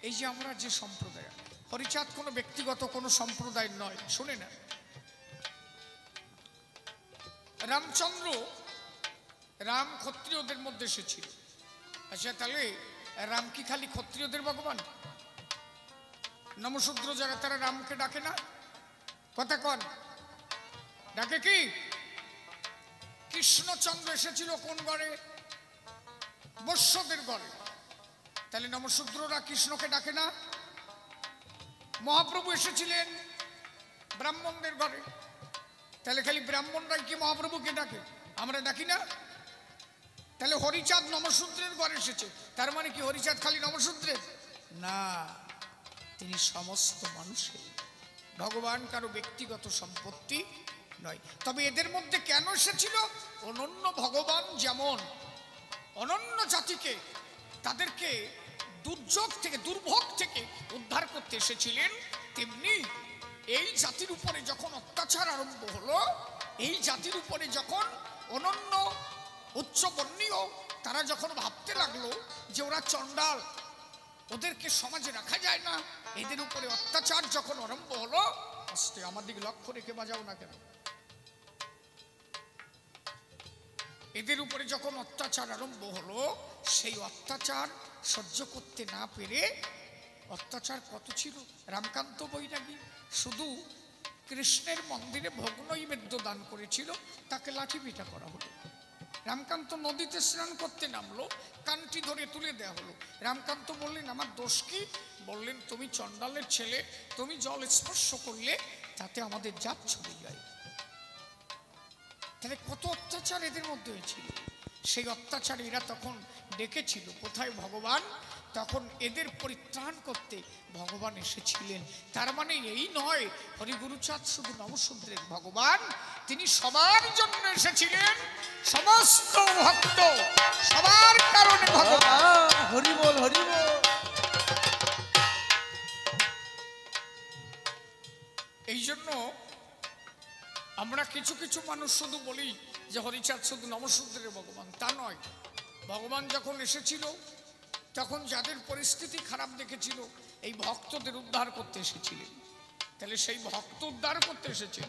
এই যে আমরা যে সম্প্রদায়, হরিচাঁদ কোনো ব্যক্তিগত কোনো সম্প্রদায় নয়, শুনে না। রামচন্দ্র রাম ক্ষত্রিয়দের মধ্যে এসেছিল। আচ্ছা, তাহলে রাম কি খালি ক্ষত্রিয়দের ভগবান? নমশূদ্র যারা তারা রামকে ডাকে না? কথা কন, ডাকে কি? কৃষ্ণচন্দ্র এসেছিল কোন ঘরে? বৈশ্যদের ঘরে। তাহলে নমশূদ্ররা কৃষ্ণকে ডাকে না? মহাপ্রভু এসেছিলেন ব্রাহ্মণদের ঘরে, তাহলে খালি ব্রাহ্মণরাই কি মহাপ্রভুকে ডাকে? আমরা ডাকি না? তাহলে হরিচাঁদ নমশূদ্রের ঘরে এসেছে, তার মানে কি হরিচাঁদ খালি নমশূদ্রের না? তিনি সমস্ত মানুষের ভগবান, কারো ব্যক্তিগত সম্পত্তি নয়। তবে এদের মধ্যে কেন এসেছিল? অনন্য ভগবান যেমন অনন্য জাতিকে, তাদেরকে দুর্যোগ থেকে, দুর্ভোগ থেকে উদ্ধার করতে এসেছিলেন, তেমনি এই জাতির উপরে যখন অত্যাচার আরম্ভ হলো, এই জাতির উপরে যখন অনন্য উচ্চবর্ণীয় তারা যখন ভাবতে লাগলো যে ওরা চণ্ডাল, ওদেরকে সমাজে রাখা যায় না, এদের উপরে অত্যাচার যখন আরম্ভ হলো, আস্তে আমার দিকে লক্ষ্য রেখে বাজাও না কেন, এদের উপরে যখন অত্যাচার আরম্ভ হলো, সেই অত্যাচার সহ্য করতে না পেরে, অত্যাচার কত ছিল, রামকান্ত বৈরাগী শুধু কৃষ্ণের মন্দিরে ভোগ নৈবেদ্য দান করেছিল, তাকে লাঠি পিটা করা হলো। রামকান্ত নদীতে স্নান করতে নামলো, কানটি ধরে তুলে দেওয়া হলো। রামকান্ত বললেন, আমার দোষ কি? বললেন, তুমি চণ্ডালের ছেলে, তুমি জল স্পর্শ করলে তাতে আমাদের জাত ছড়ে যায়। তাহলে কত অত্যাচার এদের মধ্যে হয়েছিল। সেই অত্যাচার এরা তখন ডেকেছিল কোথায়? ভগবান। তখন এদের পরিত্রাণ করতে ভগবান এসেছিলেন। তার মানে এই নয় হরিগুরুচাঁদ শুধু নমশূদ্রের ভগবান, তিনি সবার জন্য এসেছিলেন, সমস্ত ভক্ত সবার কারণে ভগবান। হরি বল, হরি বল। এই জন্য আমরা কিছু কিছু মানুষ শুধু বলি যে হরিচাঁদ শুধু নমশূদ্রের ভগবান, তা নয়। ভগবান যখন এসেছিল তখন যাদের পরিস্থিতি খারাপ দেখেছিল, এই ভক্তদের উদ্ধার করতে এসেছিলেন। তাহলে সেই ভক্ত উদ্ধার করতে এসেছেন,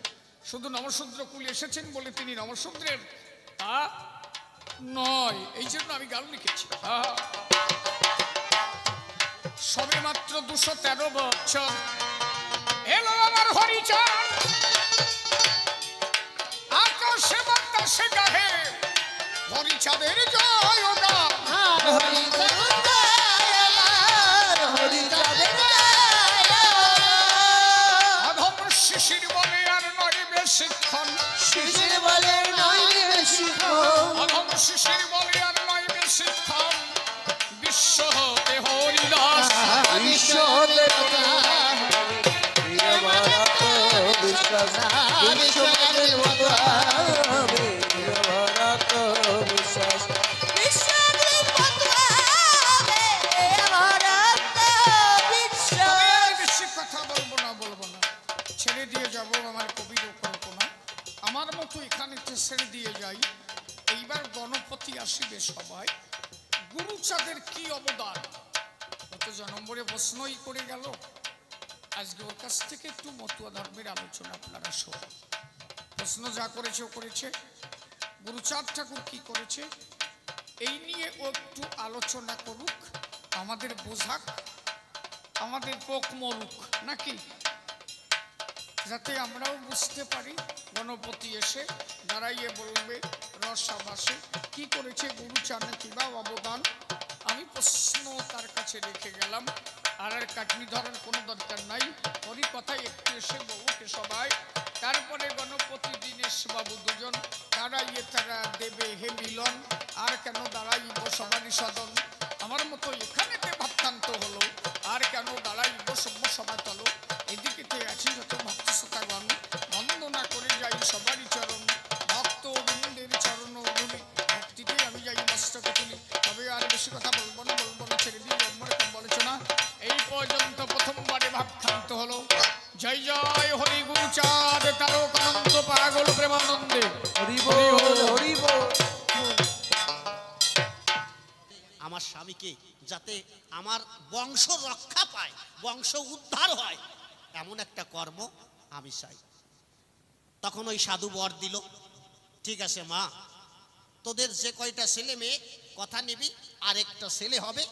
শুধু নমশূদ্র কুলে এসেছেন বলে তিনি নমশূদ্রের তা নয়। এই জন্য আমি গান লিখেছি, সবে মাত্র 213 বছর এলো আমার হরিচাঁদ, আকাশে বাতাসে গাহে হরিচাঁদের জয় গান। অধম শিশির বলে আর নয় বেশিক্ষণ, শিশির বলে নয় বেশিক্ষণ, অধম শিশির বলে আর নয় বেশিক্ষণ, বিশ্ব হতে হরিদাস, বিশ্ব হতে বিশ্বাস, বিশ্ব আমার মতো এখানে ছেড়ে দিয়ে যাই। এইবার গণপতি আসিবে সবাই, গুরুচাঁদের কি অবদান, অত জনম্বরে প্রশ্নই করে গেল। আজকে ওর কাছ থেকে একটু মতুয়া ধর্মের আলোচনা আপনারা শোনেন। প্রশ্ন যা করেছে ও করেছে, গুরুচাঁদ ঠাকুর কি করেছে এই নিয়ে ও একটু আলোচনা করুক, আমাদের বোঝাক, আমাদের পোক মরুক নাকি, যাতে আমরাও বুঝতে পারি। গণপতি এসে দাঁড়াইয়ে বলবে রসাবাসে কি করেছে গুরুচাঁদ, কিবা অবদান। আমি প্রশ্ন তার কাছে রেখে গেলাম, আর কাটনি ধরার কোনো দরকার নাই। ওরই কথাই একটু এসে বউকে সবাই, তারপরে গণপতি দীনেশ বাবু দুজন দাঁড়াইয়ে তারা দেবে হে মিলন। আর কেন দাঁড়াইব সবারই সদন, আমার মতো এখানেতে ভাবতান্ত হলো, আর কেন দাঁড়াইব সভ্য সভা তল। এদিকেতে আছি যত ভক্ত শ্রোতাগণ, বন্দনা করে যাই সবারই চরণ, ভক্ত বৃন্দের চরণ ধুলি, ভক্তিতে আমি যাই মস্তকে তুলি। তবে আর বেশি কথা বলবো না, ছেড়ে দিয়ে জন্মের কম বলেছে না। এই পর্যন্ত প্রথমবারে ভাবখান্ত হলো। জয় জয় হরি গুরুচাঁদ, তারক অনন্ত পাগল প্রেমানন্দে। হরি বল, হরি বল। আমার স্বামীকে যাতে আমার বংশ রক্ষা পায়, বংশ উদ্ধার হয়, এমন একটা কর্ম আমি চাই। তখন ওই সাধু বর দিল, ঠিক আছে মা, তোদের যে কয়টা ছেলে মেয়ে কথা নিবি, আরেকটা ছেলে হবে,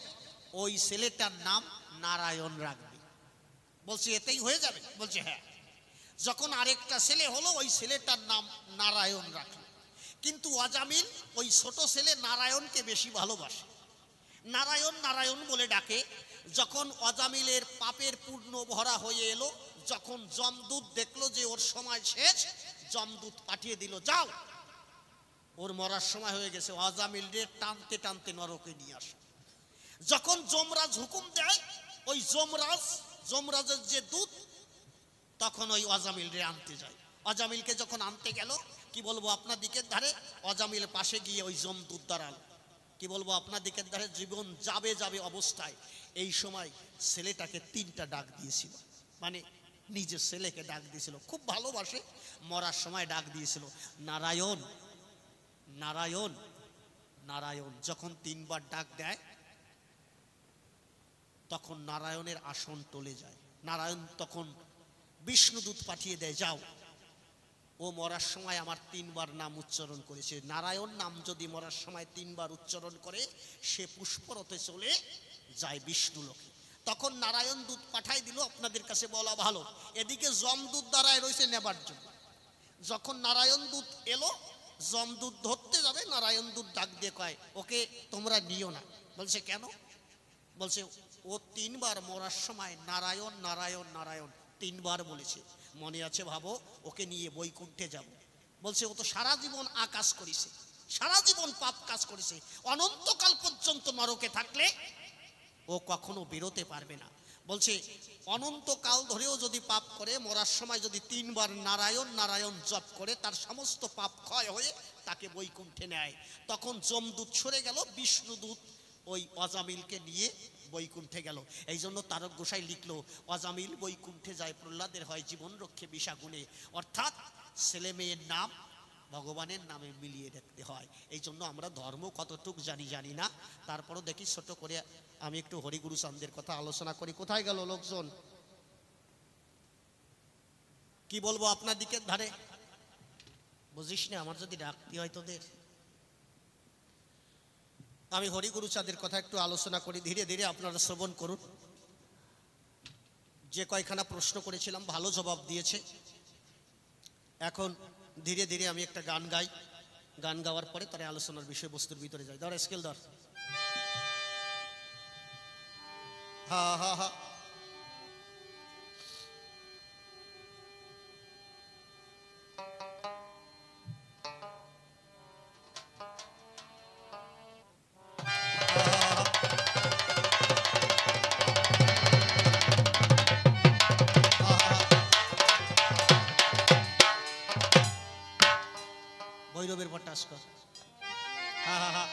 ওই ছেলেটার নাম নারায়ণ রাখবি। বলছি এতেই হয়ে যাবে? বলছে হ্যাঁ। যখন আরেকটা ছেলে হলো, ওই ছেলেটার নাম নারায়ণ রাখলো। কিন্তু অজামিল ওই ছোট ছেলে নারায়ণকে বেশি ভালোবাসে, নারায়ণ নারায়ণ বলে ডাকে। যখন অজামিলের পাপের পূর্ণ ভরা হয়ে এলো, যখন যমদূত দেখলো যে ওর সময় শেষ, যমদূত পাঠিয়ে দিল, যাও, ওর মরার সময় হয়ে গেছে, অজামিল রে টানতে টানতে নরকে নিয়ে আসো। যখন যমরাজ হুকুম দেয়, ওই যমরাজের যে দূত তখন ওই অজামিল রে আনতে যায়। অজামিলকে যখন আনতে গেল, কি বলবো আপনার দিকের ধারে, অজামিল পাশে গিয়ে ওই যমদূত দাঁড়াল, কি বলবো আপনার দিকের ধারে জীবন যাবে যাবে অবস্থায় এই সময় ছেলেটাকে 3টা ডাক দিয়েছিল, মানে নিজের ছেলেকে ডাক দিয়েছিল, খুব ভালোবাসে, মরার সময় ডাক দিয়েছিল, নারায়ণ নারায়ণ নারায়ণ। যখন 3বার ডাক দেয়, তখন নারায়ণের আসন টলে যায়। নারায়ণ তখন বিষ্ণুদূত পাঠিয়ে দেয়, যাও, ও মরার সময় আমার 3বার নাম উচ্চারণ করেছে, নারায়ণ নাম যদি মরার সময় 3বার উচ্চারণ করে, সে পুষ্পরথে চলে যায় বিষ্ণু লোকে। তখন নারায়ণ দূত পাঠাই দিল, আপনাদের কাছে বলা ভালো, এদিকে যমদূত দাঁড়ায় রয়েছে নেবার জন্য। যখন নারায়ণ দূত এলো, যমদূত ধরতে যাবে, নারায়ণ দূত ডাক দিয়ে কয়, ওকে তোমরা নিও না। বলছে কেন? বলছে ও 3বার মরার সময় নারায়ণ নারায়ণ নারায়ণ 3বার বলেছে, মনে আছে ভাবো, ওকে নিয়ে বৈকুণ্ঠে যাব। বলছে ও তো সারা জীবন আকাশ করেছে, সারা জীবন পাপ কাজ করেছে, অনন্তকাল পর্যন্ত নরকে থাকলে ও কখনো বেরোতে পারবে না। বলছে অনন্তকাল ধরেও যদি পাপ করে, মরার সময় যদি 3বার নারায়ণ নারায়ণ জপ করে, তার সমস্ত পাপ ক্ষয় হয়ে তাকে বৈকুণ্ঠে নেয়। তখন যমদূত সরে গেল, বিষ্ণুদূত ওই অজামিলকে নিয়ে বৈকুণ্ঠে গেল। এই জন্য তারক গোসাই লিখলো, অজামিল বৈকুণ্ঠে যায়, প্রহ্লাদের হয় জীবন রক্ষে বিষাগুণে। অর্থাৎ ছেলে মেয়ের নাম ভগবানের নামে মিলিয়ে রাখতে হয়। এই জন্য আমরা ধর্ম কতটুক জানি না, তারপরও দেখি ছোট করে আমি একটু হরিগুরু চাঁদের কথা আলোচনা করি। কোথায় গেল লোকজন? কি বলবো আপনার দিকের ধারে? বুঝিস না, আমার যদি ডাকতে হয় তোদের। আমি হরিগুরু চাঁদের কথা একটু আলোচনা করি, ধীরে ধীরে আপনারা শ্রবণ করুন। যে কয়খানা প্রশ্ন করেছিলাম ভালো জবাব দিয়েছে। এখন ধীরে ধীরে আমি একটা গান গাই, গান গাওয়ার পরে তারা আলোচনার বিষয়বস্তুর ভিতরে যাই। ধর স্কেল ধর। হা হা হা। ভৈরবের ভট্টাস্কর। হা হা হা।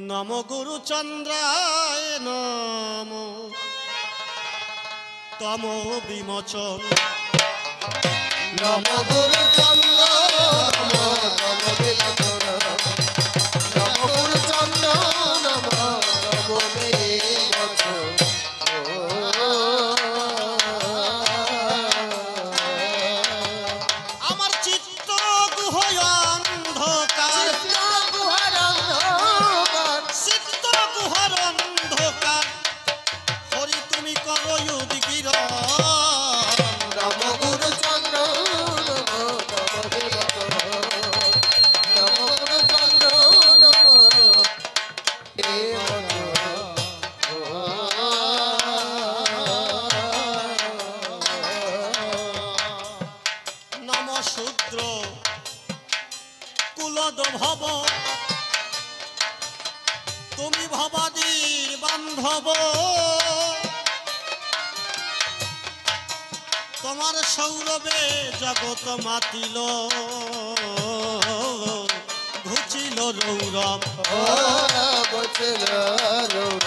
নম গুরু চন্দ্রায় নম তম বিমোচন। নম গুরু চন্দ্র নম বিমোচন, নম গুরু চন্দ্র নম বিমোচন। আমার চিত্ত গুহয় অন্ধকার, চিত্ত গুহর অন্ধকার, হরি তুমি করো উদ্গীরণ। নম গুরু চন্দ্র নম বিমোচন, নম গুরু চন্দ্র নম নম শূদ্র কুলদ ভব, তুমি ভবাদীর বান্ধব। তোমার সৌরভে জগৎ মাতিল, ঘুচিল রৌরব। বচল রৌরব।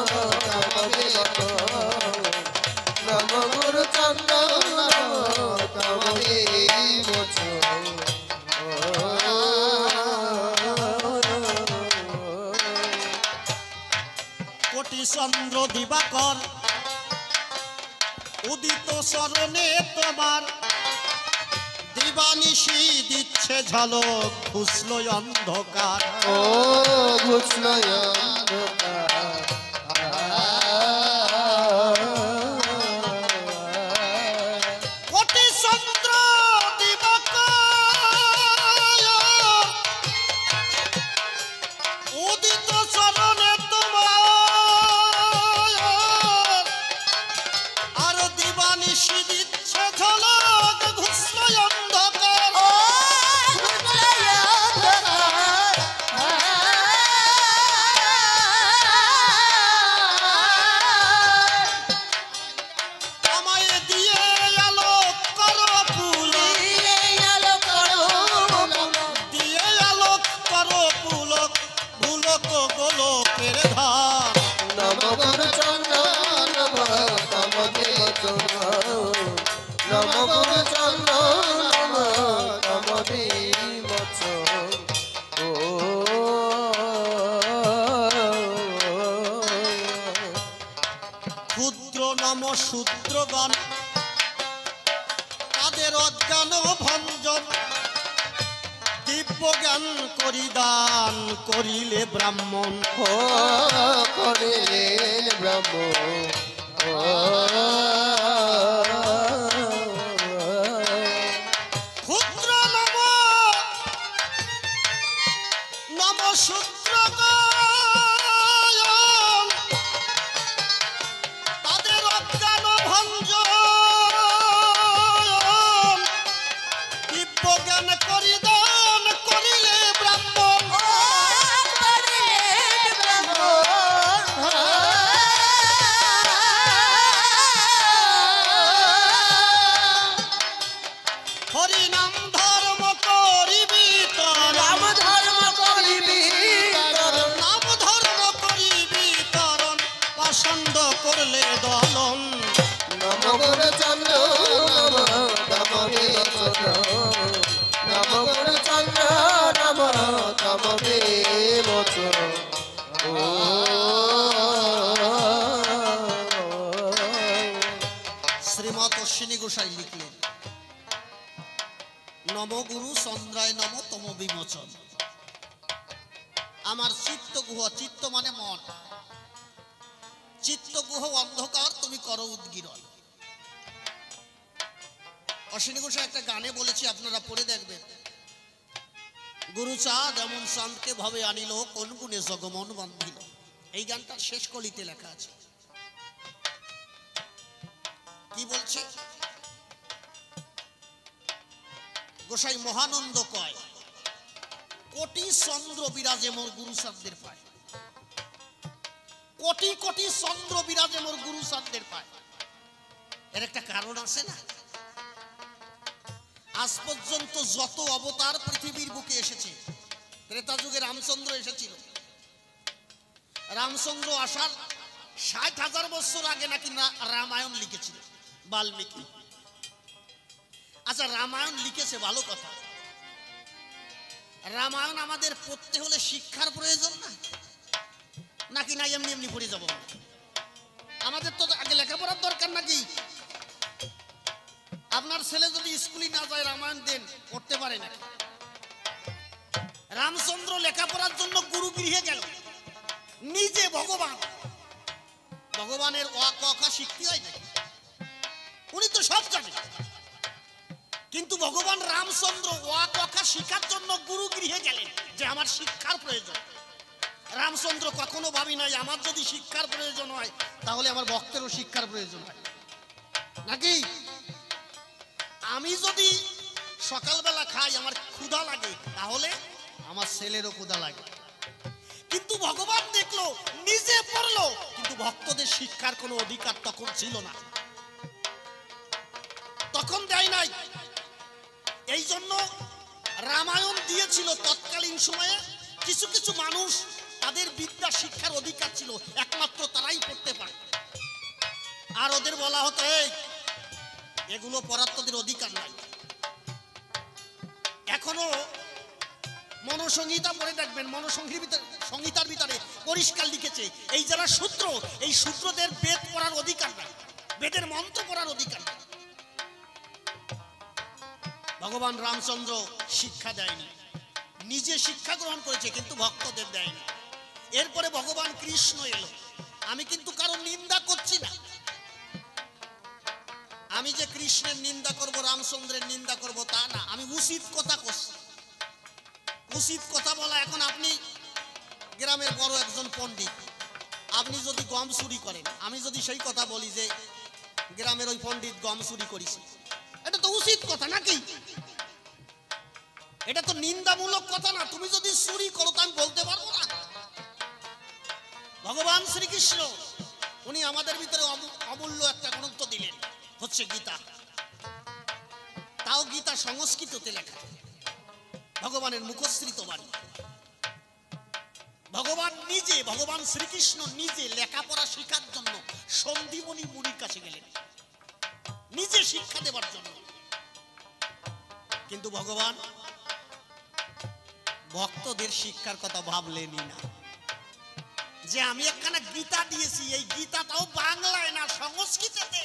নম বিমোচন নম গুরু চন্দন নম বিমোচন কোটি চন্দ্র দিবাকর উদিত চরণে তোমার দিবানিশি দিচ্ছে ঝলক ঘুষল অন্ধকার ও ঘুষল অন্ধকার কোটি চন্দ্র দিবাকর উদিত চরণে তোমার আর দিবানিশি দিচ্ছে ঝলক ঘুষল অন্ধকার ও ঘুষল অন্ধকার আমায় দিয়ে আলোক করো পুলক দিয়ে আলোক করো পুলক ভুলক গোলকের ধার নম গুরু চন্দন নম তম বিমোচন নম গুরু চন্দন নম তম বিমোচন ও ক্ষুদ্র নম শূদ্রগণ তাদের অজ্ঞান ভঞ্জন দিব্য জ্ঞান করি দান করিলে ব্রাহ্মণ ও করিলেন ব্রহ্ম ও ক্ষুদ্র নম নম শূদ্রগণ তাদের অজ্ঞান ভঞ্জন দিব্য জ্ঞান করি দান করিলে ব্রাহ্মণ হরিনাম ধর্ম করিবি রাম ধর্ম করিবি নাম ধর্ম করিবি করণ পছন্দ করলে দলন নম গুরু চন্দন নম তম বিমোচন নম গুরু চন্দন নম তম বিমোচন ও শ্রীমৎ অশ্বিনী গোসাই লিখলেন নম গুরু চন্দ্রায় নম তম বিমোচন আমার চিত্ত গুহ চিত্ত মানে মন চিত্ত গুহ অন্ধকার তুমি করো উদ্গীরণ অশ্বিনী গোসাই একটা গানে বলেছি আপনারা পড়ে দেখবেন গুরুচাঁদ এমন চাঁদকে ভাবে আনিল কোন গুণে জগমন বান্ধিল এই গানটার শেষ কলিতে লেখা আছে কি বলছে গোসাই মহানন্দ কয় কোটি চন্দ্র বিরাজে মোর গুরু চাঁদের পায় কোটি কোটি চন্দ্র বিরাজে মোর গুরু চাঁদের পায় এর একটা কারণ আছে না আজ পর্যন্ত যত অবতার পৃথিবীর বুকে এসেছে ত্রেতা যুগে রামচন্দ্র এসেছিল রামচন্দ্র আসার ৬০,০০০ বছর আগে নাকি রামায়ণ লিখেছিল বাল্মীকি আচ্ছা রামায়ণ লিখেছে ভালো কথা রামায়ণ আমাদের পড়তে হলে শিক্ষার প্রয়োজন না নাকি না এমনি এমনি পড়ে যাব আমাদের তো আগে লেখাপড়ার দরকার নাকি আপনার ছেলে যদি স্কুলে না যায় রামায়ণ দেন পড়তে পারে নাকি রামচন্দ্র লেখাপড়ার জন্য গুরু গৃহে গেল নিজে ভগবান ভগবানের অ ক খ শিখতে হয় নাকি উনি তো সব জানেন কিন্তু ভগবান রামচন্দ্র অ ক খ শিখার জন্য গুরু গৃহে গেলেন যে আমার শিক্ষার প্রয়োজন রামচন্দ্র কখনো ভাবি নাই আমার যদি শিক্ষার প্রয়োজন হয় তাহলে আমার ভক্তেরও শিক্ষার প্রয়োজন হয় নাকি আমি যদি সকালবেলা খাই আমার ক্ষুধা লাগে তাহলে আমার ছেলেরও ক্ষুধা লাগে কিন্তু ভগবান দেখলো নিজে পড়লো কিন্তু ভক্তদের শিক্ষার কোনো অধিকার তখন ছিল না তখন দেয় নাই এই জন্য রামায়ণ দিয়েছিল তৎকালীন সময়ে কিছু কিছু মানুষ তাদের বিদ্যা শিক্ষার অধিকার ছিল, একমাত্র তারাই পড়তে পারে। আর ওদের বলা হতো এই এগুলো পড়ার তোদের অধিকার নাই। এখনো মনুসংহিতা পড়ে দেখবেন, মনুসংহিতার ভিতরে পরিষ্কার লিখেছে এই যারা শূদ্র, এই শূদ্রদের বেদ পড়ার অধিকার নাই, বেদের মন্ত্র পড়ার অধিকার নাই। ভগবান রামচন্দ্র শিক্ষা দেয়নি, নিজে শিক্ষা গ্রহণ করেছে কিন্তু ভক্তদের দেয়নি। এরপরে ভগবান কৃষ্ণ এলো। আমি কিন্তু কারো নিন্দা করছি না, আমি যে কৃষ্ণের নিন্দা করব, রামচন্দ্রের নিন্দা করব তা না, আমি উচিত কথা করছি। উচিত কথা বলা, এখন আপনি গ্রামের বড় একজন পণ্ডিত, আপনি যদি গম চুরি করেন, আমি যদি সেই কথা বলি যে গ্রামের ওই পণ্ডিত গম চুরি করেছে, এটা তো উচিত কথা নাকি? এটা তো নিন্দামূলক কথা না। তুমি যদি চুরি করো তো আমি বলতে পারবো না। ভগবান শ্রীকৃষ্ণ উনি আমাদের ভিতরে অমূল্য একটা গ্রন্থ দিলেন, হচ্ছে গীতা। তাও গীতা সংস্কৃততে লেখা, ভগবানের মুখশ্রিত বাণী। ভগবান নিজে, ভগবান শ্রীকৃষ্ণ নিজে লেখাপড়া শেখার জন্য সন্দীপনী মুনির কাছে গেলেন, নিজে শিক্ষা দেবার জন্য। কিন্তু ভগবান ভক্তদের শিক্ষার কথা ভাবলেনই না, যে আমি একখানা গীতা দিয়েছি, এই গীতাটাও বাংলায় না সংস্কৃতেতে।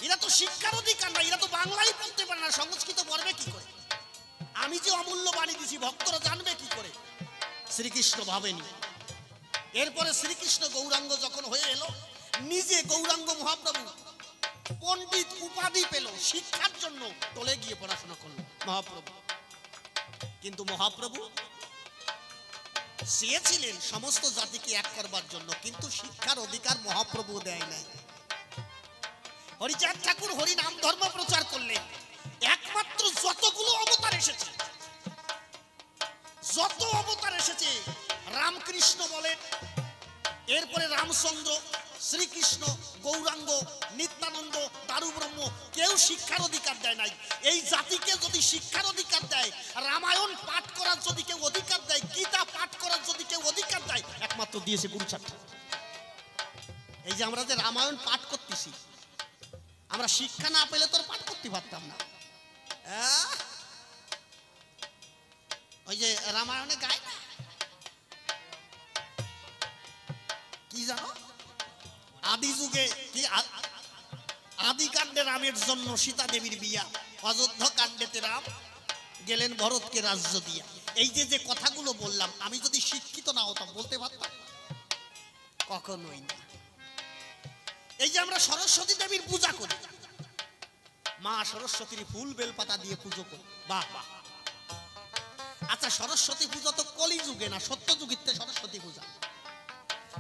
এরা তো শিক্ষার অধিকার না, এরা তো বাংলাই পড়তে পারে না, সংস্কৃত পড়বে কি করে? আমি যে অমূল্য বাণী দিছি ভক্তরা জানবে কি করে? শ্রীকৃষ্ণ ভাবেনি। এরপরে শ্রীকৃষ্ণ গৌরাঙ্গ যখন হয়ে এলো, নিজে গৌরাঙ্গ মহাপ্রভু পণ্ডিত উপাধি পেল, শিক্ষার জন্য টলে গিয়ে পড়াশোনা করল মহাপ্রভু। কিন্তু মহাপ্রভু চেয়েছিলেন সমস্ত জাতিকে এক করবার জন্য, কিন্তু শিক্ষার অধিকার মহাপ্রভু দেয় নাই। হরিচাঁদ ঠাকুর হরি নাম ধর্ম প্রচার করলেন। একমাত্র যতগুলো অবতার এসেছে, যত অবতার এসেছে, রামকৃষ্ণ বলেন, এরপরে রামচন্দ্র, শ্রীকৃষ্ণ, গৌরাঙ্গ, নিত্যানন্দ, দারু ব্রহ্ম, কেউ শিক্ষার অধিকার দেয় নাই। এই জাতিকে যদি শিক্ষার অধিকার দেয়, রামায়ণ পাঠ করার যদি কেউ অধিকার দেয়, গীতা পাঠ করার যদি কেউ অধিকার দেয়, একমাত্র দিয়েছে গুরুচাঁদ। এই যে আমরা যে রামায়ণ পাঠ করতেছি, আমরা শিক্ষা না পেলে তো পাঠ করতে পারতাম না। ওই যে রামায়ণে গায় না, কি জানো, আদি যুগে কি আদি কাণ্ডে রামের জন্য সীতা দেবীর বিয়া, অযোধ্যা কাণ্ডেতে রাম গেলেন ভরতকে রাজ্য দিয়া। এই যে যে কথাগুলো বললাম, আমি যদি শিক্ষিত না হতাম বলতে পারতাম? কখনোই না। এই যে আমরা সরস্বতী দেবীর পূজা করি, মা সরস্বতীর ফুল বেলপাতা দিয়ে পুজো করি, বাহ বাহ। আচ্ছা, সরস্বতী পূজা তো কলি যুগে না, সত্য যুগিতে সরস্বতী পূজা।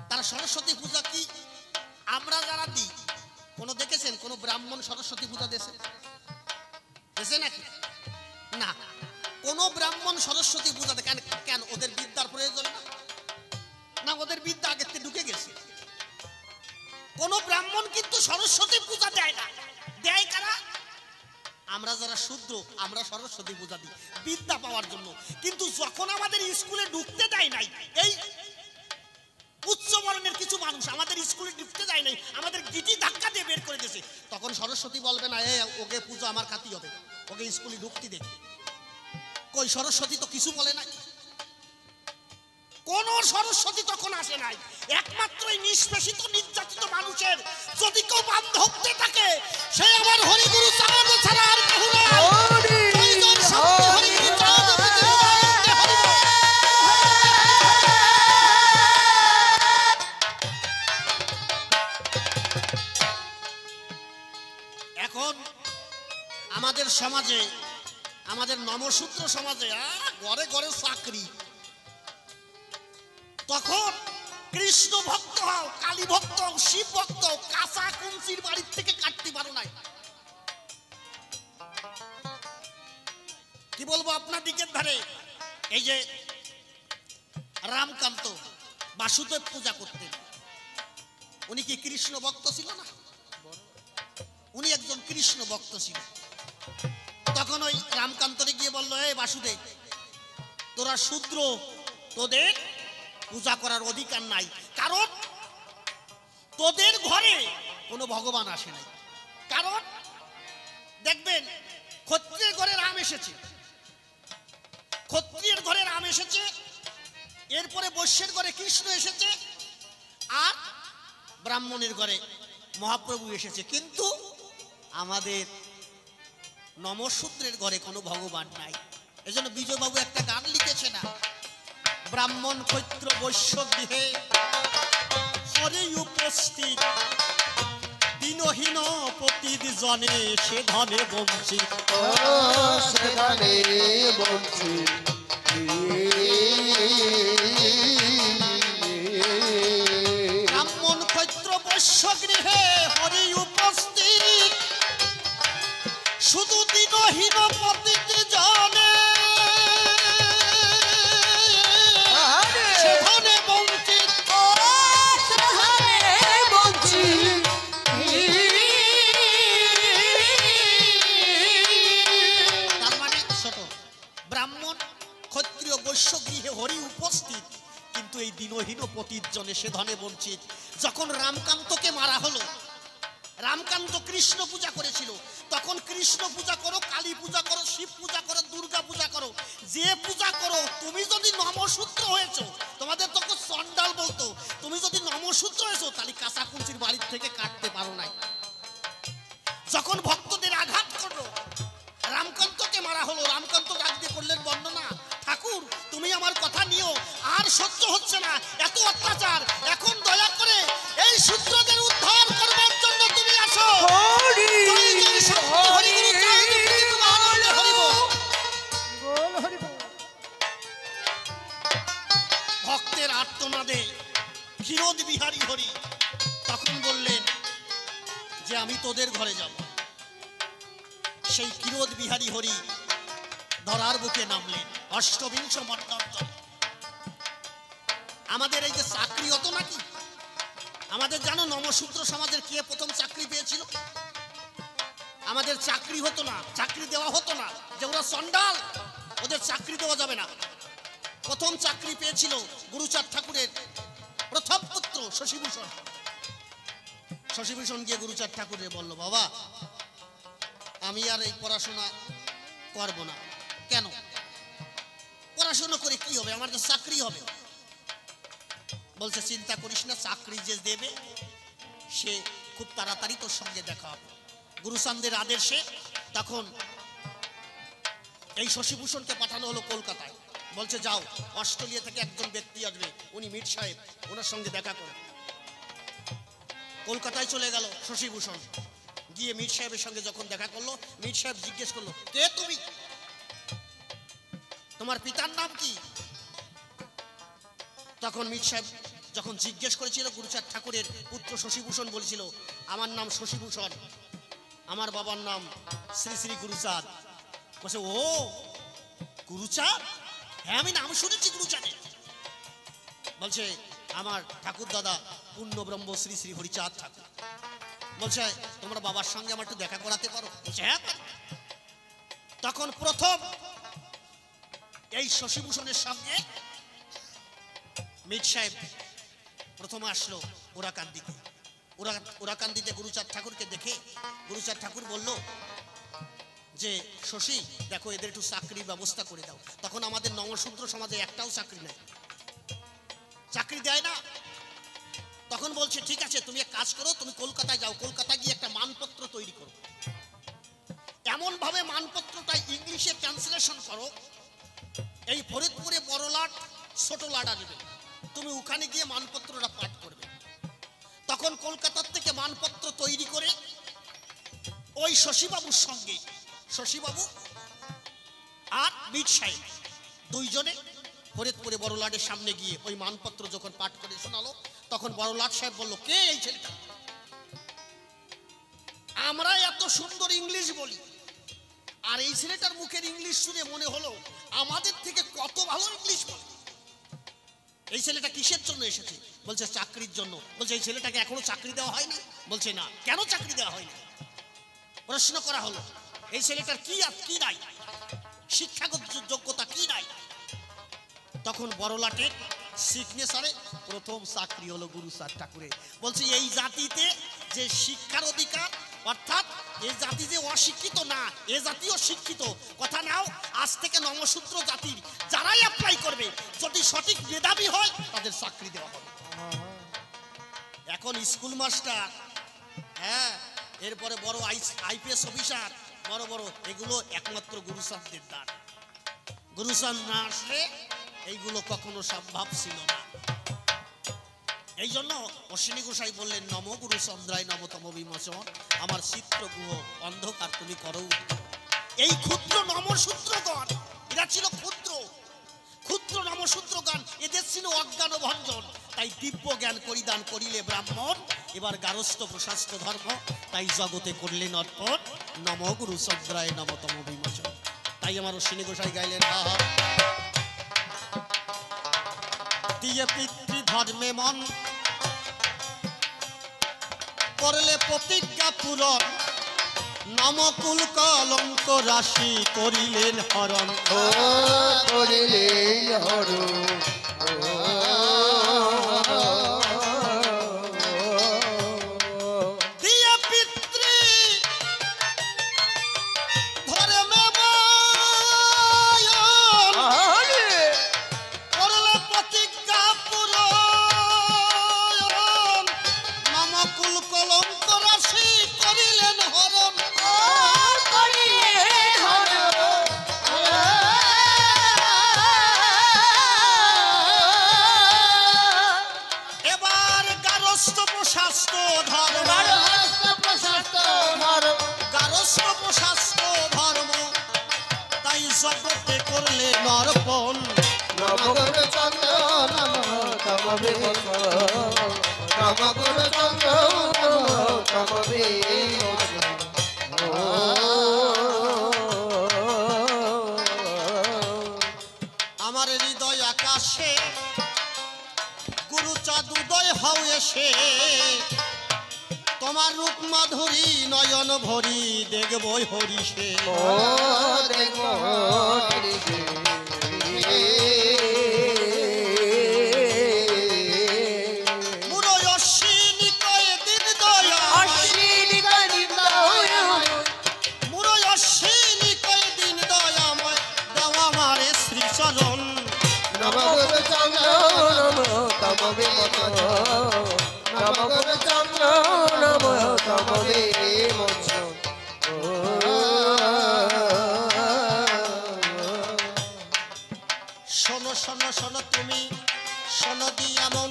তার সরস্বতী পূজা কি আমরা যারা দিই, কোন দেখেছেন কোন ব্রাহ্মণ সরস্বতী পূজা দেশে দেশে নাকি? না, কোন ব্রাহ্মণ সরস্বতী পূজা দেখেন কেন? ওদের বিদ্যার প্রয়োজন না? না, ওদের বিদ্যা আগের থেকে ঢুকে গেছে। কোন ব্রাহ্মণ কিন্তু সরস্বতী পূজা দেয় না। দেয় কারা? আমরা যারা শূদ্র, আমরা সরস্বতী পূজা দিই বিদ্যা পাওয়ার জন্য। কিন্তু যখন আমাদের স্কুলে ঢুকতে দেয় নাই, এই উচ্চ বর্ণের কিছু মানুষ আমাদের স্কুলে ঢুকতে দেয় নাই, আমাদের গিটি ধাক্কা দিয়ে বের করে দিয়েছে, তখন সরস্বতী বলবে না ওকে পুজো আমার খাতি হবে, ওকে স্কুলে ঢুকতে দে। কই সরস্বতী তো কিছু বলে নাই, কোন সরস্বতী তখন আসে নাই। একমাত্র এই নিষ্পেষিত নির্যাতিত মানুষের যদি কেউ বান্ধবতে থাকে, সে আমার হরিগুরু চাঁদ ছাড়া আর কেউ না। এখন আমাদের সমাজে, আমাদের নমসূত্র সমাজে ঘরে ঘরে চাকরি। তখন কৃষ্ণ ভক্ত হও, কালী ভক্ত হও, শিব ভক্ত হও, কাঁচা কুঞ্চির বাড়ির থেকে কাটতে পারো নাই। কি বলবো আপনার দিকের ধারে এই যে রামকান্ত বাসুদেব পূজা করতেন, উনি কি কৃষ্ণ ভক্ত ছিল না? উনি একজন কৃষ্ণ ভক্ত ছিল। তখন ওই রামকান্তরে গিয়ে বললো, এই বাসুদেব, তোরা শূদ্র, তোদের পূজা করার অধিকার নাই, কারণ তোদের ঘরে কোনো ভগবান আসে নাই। কারণ দেখবেন ক্ষত্রিয়ের ঘরে রাম এসেছে, ক্ষত্রিয়ের ঘরে রাম এসেছে, এরপরে বৈশ্যের ঘরে কৃষ্ণ এসেছে, আর ব্রাহ্মণের ঘরে মহাপ্রভু এসেছে, কিন্তু আমাদের নমশূদ্রের ঘরে কোনো ভগবান নাই। এজন্য বিজয়বাবু একটা গান লিখেছে না, ব্রাহ্মণ ক্ষত্র বৈশ্য গৃহে হরি উপস্থিত, দিনহীন প্রতিজনে সে ধনে বঞ্চিত। সে ধনে বঞ্চিত। ব্রাহ্মণ ক্ষত্র বৈশ্য গৃহে হরি উপস্থিত, শুধু দিনহীন প্রতিজনে সে ধনে বঞ্চিত। তার মানে ছোট, ব্রাহ্মণ ক্ষত্রিয় বৈশ্য গৃহে হরি উপস্থিত, কিন্তু এই দিনহীন প্রতিজনে সে ধনে বঞ্চিত। যখন রামকান্তকে মারা হলো, রামকান্ত কৃষ্ণ পূজা করেছিল, তখন কৃষ্ণ পূজা করো, কালী পূজা করো, শিব পূজা করো, দুর্গা পূজা করো, যে পূজা করো, তুমি যদি নমশূদ্র হয়েছো, তোমাদের তখন চন্ডাল বলতো, তুমি যদি নমশূদ্র হয়েছো তাহলে কাঁচা কুঞ্চির বাড়ির থেকে কাটতে পারো নাই। যখন ভক্তদের আঘাত করলো, রামকান্তকে মারা হলো, রামকান্ত ডাক দিয়ে করলেন বর্ণনা, ঠাকুর তুমি আমার কথা নিও, আর সহ্য হচ্ছে না এত অত্যাচার, এখন দয়া করে এই শূদ্রদের উদ্ধার করবার জন্য তুমি আসো। জয় জয় শক্তি হরিগুরু চারণে প্রীতি তোমার আনন্দে হরিবোল। ভক্তের আর্তনাদে ক্ষীরোদ বিহারী হরি তখন বললেন যে আমি তোদের ঘরে যাব। সেই ক্ষীরোদ বিহারী হরি ধরার বুকে নামলেন অষ্টবিংশ মন্বন্তরে। আমাদের এই যে চাকরি হতো নাকি, আমাদের জানো নমশূদ্র সমাজের কে প্রথম চাকরি পেয়েছিল? আমাদের চাকরি হতো না, চাকরি দেওয়া হতো না, যে ওরা চন্ডাল, ওদের চাকরি দেওয়া যাবে না। প্রথম চাকরি পেয়েছিল গুরুচাঁদ ঠাকুরের প্রথম পুত্র শশীভূষণ। শশীভূষণ গিয়ে গুরুচাঁদ ঠাকুরের বলল, বাবা আমি আর এই পড়াশোনা করব না। কেন? পড়াশোনা করে কি হবে, আমার তো চাকরি হবে। বলছে চিন্তা করিস না, চাকরি যে দেবে সে খুব তাড়াতাড়ি তোর সঙ্গে দেখা হবে। গুরুচাঁদের আদেশে তখন এই শশীভূষণকে পাঠানো হলো কলকাতায়। বলছে যাও, অস্ট্রেলিয়া থেকে একজন ব্যক্তি আসবে, উনি মীর সাহেব, ওনার সঙ্গে দেখা করো। কলকাতায় চলে গেল শশীভূষণ, গিয়ে মীর সাহেবের সঙ্গে যখন দেখা করলো, মীর সাহেব জিজ্ঞেস করলো, কে তুমি, তোমার পিতার নাম কি? তখন মীর সাহেব যখন জিজ্ঞেস করেছিল, গুরুচাঁদ ঠাকুরের পুত্র শশীভূষণ বলেছিল, আমার নাম শশীভূষণ, আমার বাবার নাম শ্রী শ্রী গুরুচাঁদ। বলছে ও গুরুচাঁদ, হ্যাঁ আমি নাম শুনেছি গুরুচাঁদের। বলছে আমার ঠাকুর দাদা পূর্ণ ব্রহ্ম শ্রী শ্রী হরিচাঁদ ঠাকুর। বলছে তোমরা বাবার সঙ্গে আমার একটু দেখা করাতে পারো? বলছে হ্যাঁ। তখন প্রথম এই শশীভূষণের সঙ্গে মীর সাহেব প্রথমে আসলো ওরাকান্দিতে। ওরাকান্দিতে গুরুচাঁদ ঠাকুরকে দেখে গুরুচাঁদ ঠাকুর বলল যে শশী দেখো, এদের একটু চাকরির ব্যবস্থা করে দাও। তখন আমাদের নমশূদ্র সমাজে একটাও চাকরি নাই, চাকরি দেয় না। তখন বলছে ঠিক আছে, তুমি এক কাজ করো, তুমি কলকাতায় যাও, কলকাতায় গিয়ে একটা মানপত্র তৈরি করো, এমন ভাবে মানপত্রটা ইংলিশে ট্রান্সলেশন করো, এই ফরিদপুরে বড় লাট ছোট লাট আসবে, তুমি ওখানে গিয়ে মানপত্রটা পাঠ করবে। তখন কলকাতার থেকে মানপত্র তৈরি করে ওই শশীবাবুর সঙ্গে, শশীবাবু আর মীর সাহেব দুইজনে ফরিদপুরে বড় লাটের সামনে গিয়ে ওই মানপত্র যখন পাঠ করে শোনালো, তখন বড় লাট সাহেব বলল, কে এই ছেলেটা? আমরা এত সুন্দর ইংলিশ বলি, আর এই ছেলেটার মুখের ইংলিশ শুনে মনে হলো আমাদের থেকে কত ভালো ইংলিশ বলে। এই ছেলেটা কিসের জন্য এসেছে? বলছে চাকরির জন্য। বলছে এই ছেলেটাকে এখনো চাকরি দেওয়া হয়নি? বলছে না। কেন চাকরি দেওয়া হয়নি? প্রশ্ন করা হলো এই ছেলেটার কি নাই, শিক্ষাগত যোগ্যতা কি নাই? তখন বড়লাটের সিগনেচারে প্রথম চাকরি হলো গুরুচাঁদ ঠাকুরের। বলছি এই জাতিতে যে শিক্ষার অধিকার, অর্থাৎ এই জাতি যে অশিক্ষিত না, এ জাতিও শিক্ষিত। কথা নাও, আজ থেকে নমশূদ্র জাতির যারাই অ্যাপ্লাই করবে যদি সঠিক মেধাবী হয় তাদের চাকরি দেওয়া হবে। এখন স্কুল মাস্টার, হ্যাঁ, এরপরে বড় আইপিএস অফিসার, বড় বড়, এগুলো একমাত্র গুরুচাঁদের দান। গুরুচাঁদ না আসলে এইগুলো কখনো সম্ভব ছিল না। এই জন্য অশ্বিনী গোসাই বললেন, নম গুরুচন্দ্রায় নমতম বিমোচন, আমার চিত্রগুহ অন্ধকার তুমি করো। এই ক্ষুদ্র নমশূদ্রগণ, এরা ছিল ক্ষুদ্র ক্ষুদ্র নমশূদ্রগণ, এদের ছিল অজ্ঞান ভঞ্জন। তাই দিব্য জ্ঞান পরিদান করিলে ব্রাহ্মণ, এবার গারস্থ প্রশাস্ত ধর্ম, তাই জগতে করলেন অর্পণ, নম গুরুচন্দ্রায় নমতম বিমোচন। তাই আমার অশ্বিনী গোসাই গাইলেন, দিয়ে পিতৃধর্মে মন করলে প্রতিজ্ঞা পূরণ, নমকুল কলঙ্ক রাশি করিলেন হরণ। করিলেন হরণ জগতে করলে নরপণ, নম গুরুচন্দ্র নমতম বিমোচন, নম গুরুচন্দ্র নমতম বিমোচন। আমার হৃদয় আকাশে গুরুচাঁদ উদয় হও এসে, তোমার রূপ মাধুরী নয়ন ভরি দেখবই হরিষে। দেখব হরিষে মুরয় অশ্বিনী কয়ে দিন দয়া, অশ্বিনী কয়ে দিন দয়া, মুরয় অশ্বিনী কয়ে দিন দয়াময়, দেওয়া মারে শ্রীচরণ। নম গুরুচন্দ্র নমতম বিমোচন, নম গুরুচন্দ্র নমতম বিমোচন। শোনো শোনো শোনো তুমি শোনো দি এমন,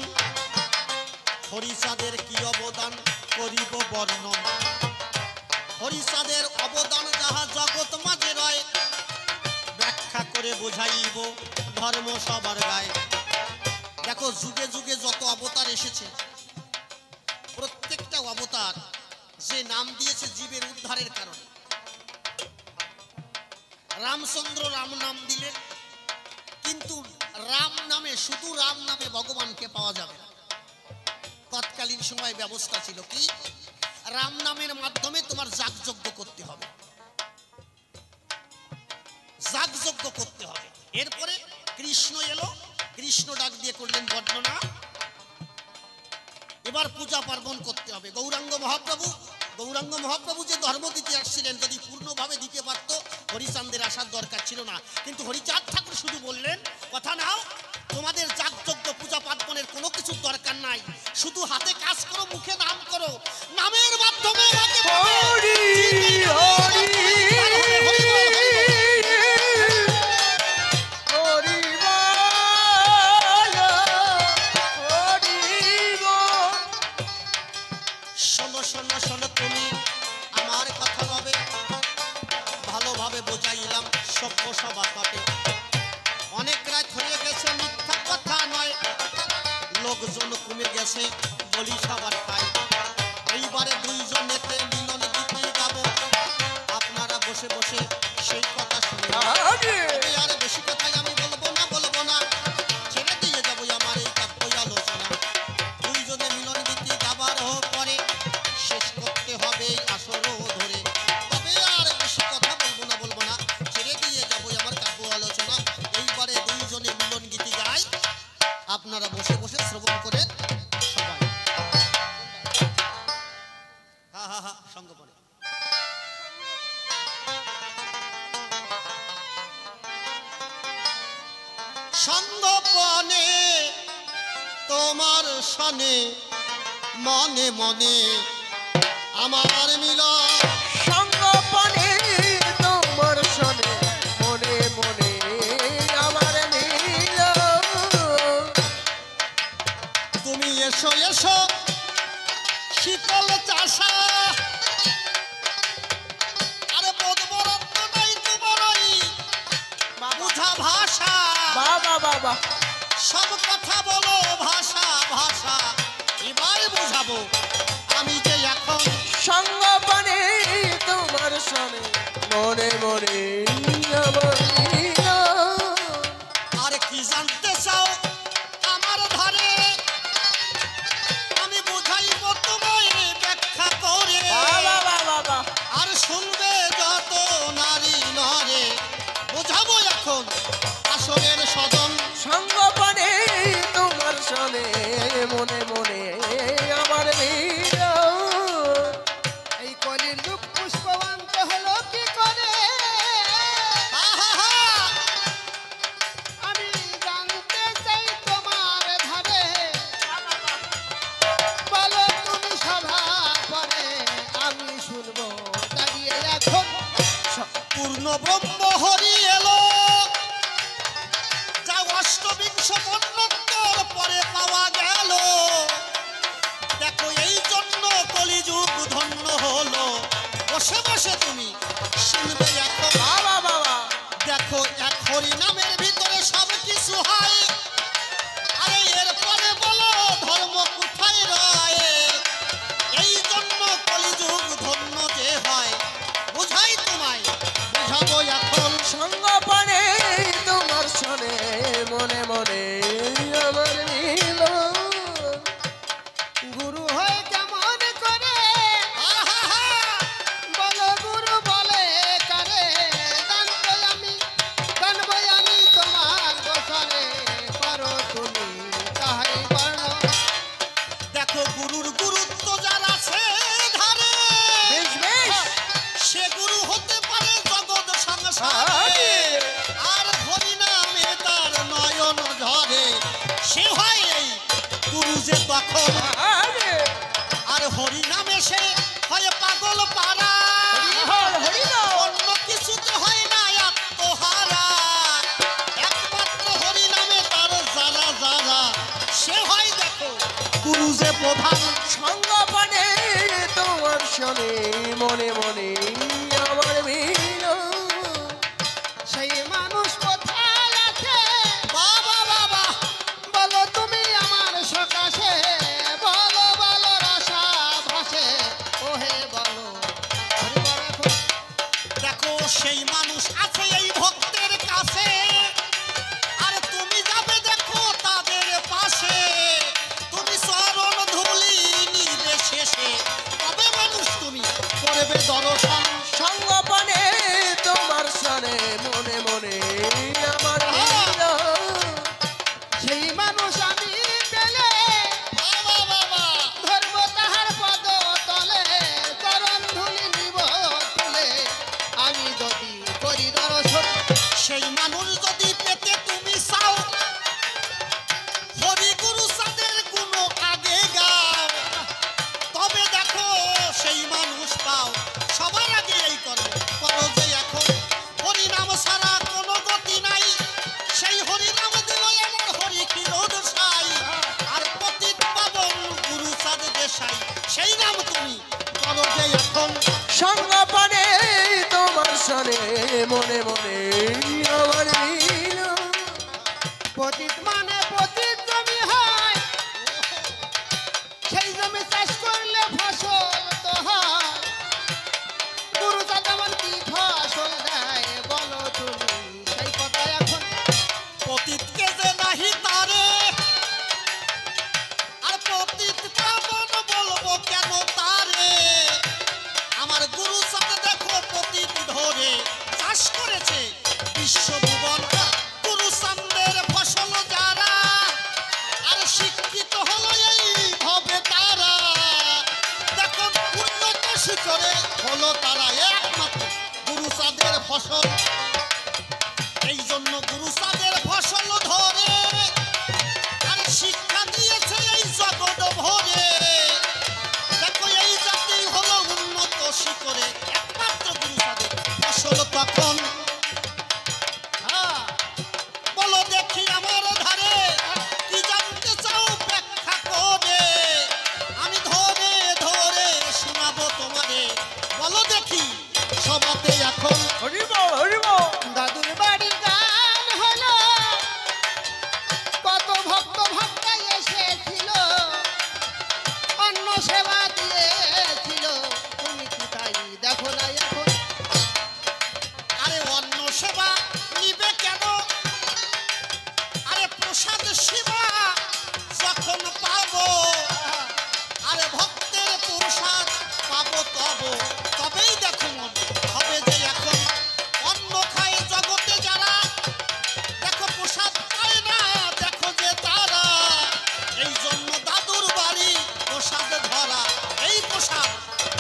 হরিচাঁদের কি অবদান করিব বর্ণন। হরিচাঁদের অবদান যাহা জগৎ মাঝে রয়, ব্যাখ্যা করে বোঝাইব ধর্ম সবার গায়ে। দেখো যুগে যুগে যত অবতার এসেছে, প্রত্যেকটা অবতার যে নাম দিয়েছে জীবের উদ্ধারের কারণে। রামচন্দ্র রাম নাম দিলেন, কিন্তু রাম নামে, শুধু রাম নামে ভগবানকে পাওয়া যাবে না। তৎকালীন সময় ব্যবস্থা ছিল কি, রাম নামের মাধ্যমে তোমার যাগযজ্ঞ করতে হবে, যাগযজ্ঞ করতে হবে। এরপরে কৃষ্ণ এলো, কৃষ্ণ ডাক দিয়ে করলেন বর্ণনা, এবার পূজা পার্বণ করতে হবে। গৌরাঙ্গ মহাপ্রভু যে ধর্ম দিতে আসছিলেন, যদি পূর্ণভাবে দিতে পারত হরিচাঁদের আসার দরকার ছিল না। কিন্তু হরিচাঁদ ঠাকুর শুধু বললেন, কথা নাও, তোমাদের যাগযজ্ঞ পূজা পার্বণের কোনো কিছুর দরকার নাই, শুধু হাতে কাজ করো, মুখে নাম করো, নামের মাধ্যমে শোনো শোনো শোনো তুমি আমার কথা ভাবে, ভালোভাবে বোঝাইলাম সভ্য সভা পাবে। অনেক রাত হয়ে গেছে, মিথ্যা কথা নয়, লোকজন কমে গেছে, বলি সবার খাই। এইবারে দুইজনেতে মিলন গীতি গাবো, আপনারা বসে বসে সেই কথা শুনে। আর বেশি কথাই আমি বলবো না, ছেড়ে দিয়ে যাবো আমার এই কাব্য আলোচনা। দুইজনে মিলন গীতি গাবার পরে শেষ করতে হবে আসর ধরে, তবে আর বেশি কথা বলবো না, ছেড়ে দিয়ে যাবো আমার কাব্য আলোচনা। এইবারে দুইজনে মিলন গীতি গায়। সনে মনে মনে আমার মিলন সঙ্গপনে তোমার সনে মনে মনে আমার মিল। তুমি এসো এসো শীতল চাষা আরে বোধবরত্ন নাই তোমারই বুঝা ভাষা বাবা বাবা সব কথা বলো ভাষা ভাষা এবার বুঝাবো আমি যে এখন সঙ্গপনে তোমার সনে মনে মনে আমার মিল। আর কি জানতে চাও আমার ধারে আমি বুঝাইব তোমায় ব্যাখ্যা করে বাবা বাবা আর শুনবে যত নারী নরে বোঝাবো এখন আসরের সদন সঙ্গপনে তোমার সনে মনে মনে আমার মিল। এই কলির যুগ পুষ্পবন্ত হলো কি করে আহা আমি জানতে চাই তোমার ধারে। বলো তুমি সভা পরে আমি শুনবো দাঁড়িয়ে এখন। পূর্ণ ব্রহ্ম হরি এলো যা অষ্টবিংশ মন্বন্তর পরে পাওয়া গেল দেখো এই জন্য কলিযুগ ধন্য হলো বসে বসে তুমি শুনবে এখন বাবা বাবা দেখো এক হরি নামের ভিতরে সব কিছু হয় আরে এরপরে বলো ধর্ম কোথায় রয় এই জন্য কলিযুগ ধন্য যে হয় বুঝাই তোমায় বুঝাবো এখন সঙ্গপনে তোমার সনে মনে মনে আমার মিল। গুরু হয়ে কেমন করে আহা বলো গুরু বলে কারে জানবই আমি তোমার গোসরে করো তুমি তাহাই বর্ণ। দেখো গুরুর গুরুত্ব যার আছে ধারে বেশ বেশ সে গুরু হতে পারে জগৎ সংসারে আর হরি নামে তার নয়ন ঝরে সে হয় এই গুরু যে তখন আরে আর হরি নামে সে হয় পাগল পারা হরিহর হরিহর অন্য কিছুতে হয় না আত্মহারা একমাত্র হরি নামে তার যারা যারা সে হয় দেখো গুরু যে প্রধান সঙ্গপনে তোমার সনে মনে মনে আমার মিল। সেই মানুষ কোথায় আছে বাবা বাবা বলো তুমি আমার সকাশে। বলো বলো রসা ভাসে ওহে বলো হরিবর এখন। দেখো সেই মানুষ আছে এই ভক্তের কাছে আর তুমি যাবে দেখো তাদের পাশে তুমি চরণ ধুলি নিবে শেষে তবে মানুষ তুমি করবে দর্শন সঙ্গপনে তোমার সনে মনে মনে আমার মিল। সেই মানুষ আমি পেলে বাবা বাবা ধর্ম তাহার পদ তলে চরণ ধুলি নিব তুলে আমি যদি করি দর্শন। সেই মানুষ যদি পেতে তুমি চাও হরি গুরু সাদের গুণ আগে গাও তবে দেখো সেই মানুষ পাও সবার আগে এই করো করো যে এখন হরি নাম ছাড়া কোনো গতি নাই সেই হরি নাম দিল এমন হরি কিরণ সাই আর পতিত পাবন গুরু সাদ দেশাই সেই নাম তুমি করো যে এখন সঙ্গপনে তোমার সনে মনে মনে আমার মিল। পতিত মানে পতিত জমি হয় সেই জমি চাষ করলে ফসল তো হয়। গুরু যেমন কি ফসল দেয় বলো তুমি সেই কথা এখন। পতিতকে যে নাহি তারে আর পতিত পাবন বলবো কেন তারে আমার গুরু সাথে দেখো পতিত ধরে চাষ করেছে বিশ্বভুবন গুরু সান্দের ফসল যারা আর শিক্ষিত হলো এই হবে তারা দেখো উন্নত শিখরে হলো তারা একমাত্র গুরু সাদের ফসল এই জন্য গুরু সাদের ফসল ধরে আর শিক্ষা দিয়েছে এই জগৎ সেবা দিয়েছিল তুমি কি তাই দেখো না এখন? আরে অন্য সেবা নিবে কেন? আরে প্রসাদ সেবা যখন পাবো, আরে ভক্তের প্রসাদ পাবো তবেই দেখো হবে যে এখন অন্ন খায় জগতে যারা, দেখো প্রসাদ পায় না, দেখো যে তারা এই জন্য দাদুর বাড়ি প্রসাদ ধরা। এই প্রসাদ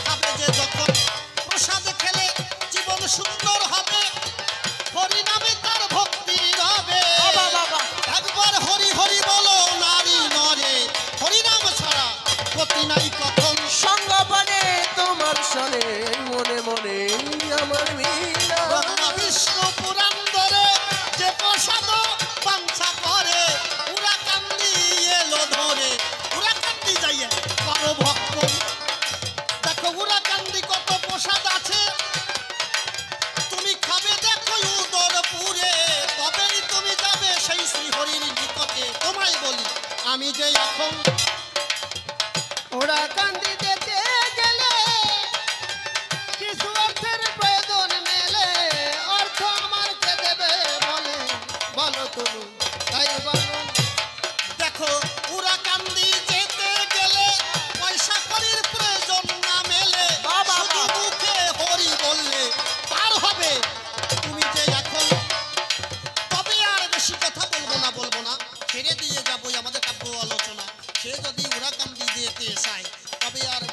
খাবে যে যখন, প্রসাদ খেলে জীবন সুন্দর হবে, হরি নামে তার ভক্তি হবে। একবার হরি হরি বলো নারী নরে, হরি নাম ছাড়া গতি নাই কখন। সঙ্গপানে তোমার সনে মনে মনে আমার মিলা। ব্রহ্মা বিষ্ণু পুরাণ ধরে যে প্রসাদ বাঞ্ছা করে, পুরা কান্দি এলো ধরে, পুরা কান্দি যাইয়ে করো ভক্ত। দেখো পুরা কান্দি কত প্রসাদ আছে, তুমি খাবে দেখো উদর পুরে, তবেই তুমি যাবে সেই শ্রীহরির নিকটে। তোমায় বলি আমি যে এখন ওরা কান্দি যেতে গেলে কিছু অর্থের প্রয়োজন মেলে, অর্থ আমার কে দেবে বলে বলো তুমি তাই বলো। দেখো পুরা কান্দি যেতে গেলে পয়সা করির প্রয়োজন না মেলে, শুধু মুখে হরি বললে পার হবে তুমি যে এখন। তবে আর বেশি কথা বলবো না, ছেড়ে দিয়ে যাবো আমাদের কাব্য আলোচনা। সে যদি উড়া কান্দি যেতে চায় তবে আর